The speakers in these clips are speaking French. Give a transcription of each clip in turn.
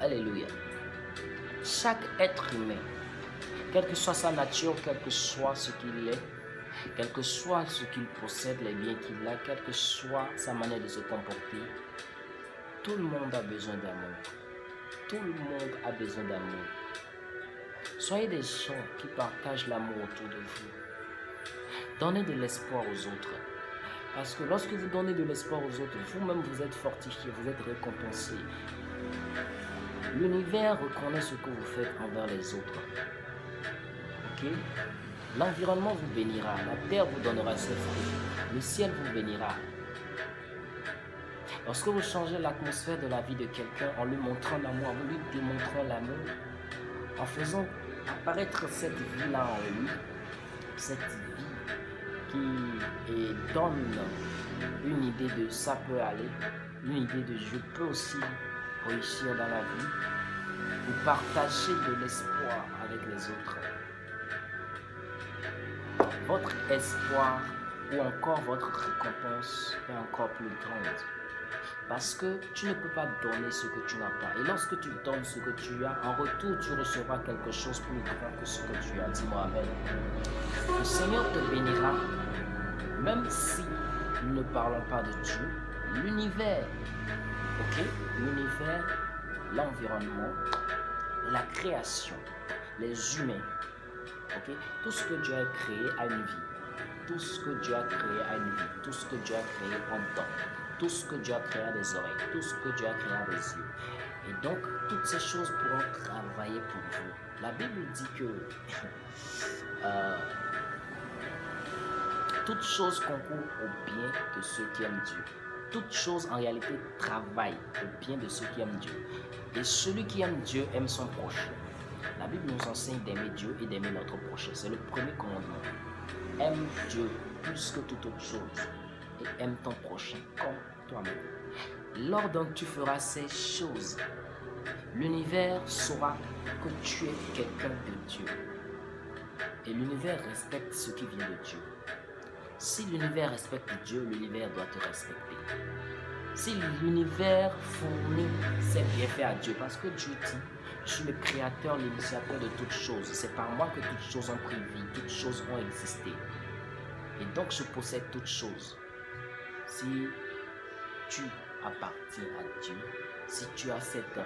Alléluia. Chaque être humain, quelle que soit sa nature, quel que soit ce qu'il est, quel que soit ce qu'il possède, les biens qu'il a, quelle que soit sa manière de se comporter, tout le monde a besoin d'amour. Tout le monde a besoin d'amour. Soyez des gens qui partagent l'amour autour de vous. Donnez de l'espoir aux autres. Parce que lorsque vous donnez de l'espoir aux autres, vous-même vous êtes fortifié, vous êtes récompensé. L'univers reconnaît ce que vous faites envers les autres. Ok? L'environnement vous bénira, la terre vous donnera ses fruits, le ciel vous bénira. Lorsque vous changez l'atmosphère de la vie de quelqu'un en lui montrant l'amour, en lui démontrant l'amour, en faisant apparaître cette vie-là en lui, cette vie qui donne une idée de ça peut aller, une idée de je peux aussi réussir dans la vie, vous partagez de l'espoir avec les autres. Votre espoir ou encore votre récompense est encore plus grande. Parce que tu ne peux pas donner ce que tu n'as pas. Et lorsque tu donnes ce que tu as, en retour, tu recevras quelque chose plus grand que ce que tu as. Dis-moi amen. Le Seigneur te bénira, même si nous ne parlons pas de Dieu. L'univers, ok? L'univers, l'environnement, la création, les humains, ok? Tout ce que Dieu a créé a une vie. Tout ce que Dieu a créé a une vie. Tout ce que Dieu a créé entend. Tout ce que Dieu a créé a des oreilles, tout ce que Dieu a créé a des yeux. Et donc, toutes ces choses pourront travailler pour vous. La Bible dit que toute chose concourt au bien de ceux qui aiment Dieu. Toute chose en réalité travaille au bien de ceux qui aiment Dieu. Et celui qui aime Dieu aime son prochain. La Bible nous enseigne d'aimer Dieu et d'aimer notre prochain. C'est le premier commandement. Aime Dieu plus que toute autre chose. Et aime ton prochain comme toi-même. Lors dont tu feras ces choses, l'univers saura que tu es quelqu'un de Dieu. Et l'univers respecte ce qui vient de Dieu. Si l'univers respecte Dieu, l'univers doit te respecter. Si l'univers fournit ses bienfaits à Dieu, parce que Dieu dit, je suis le créateur, l'initiateur de toutes choses. C'est par moi que toutes choses ont pris vie, toutes choses ont existé. Et donc je possède toutes choses. Si tu appartiens à Dieu, si tu as cette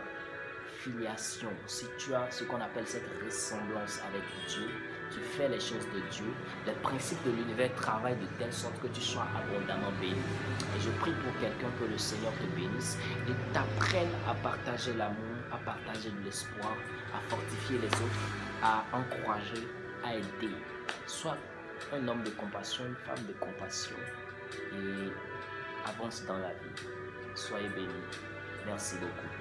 filiation, si tu as ce qu'on appelle cette ressemblance avec Dieu, tu fais les choses de Dieu, les principes de l'univers travaillent de telle sorte que tu sois abondamment béni. Et je prie pour quelqu'un que le Seigneur te bénisse et t'apprenne à partager l'amour, à partager de l'espoir, à fortifier les autres, à encourager, à aider. Sois un homme de compassion, une femme de compassion et avance dans la vie. Soyez bénis. Merci beaucoup.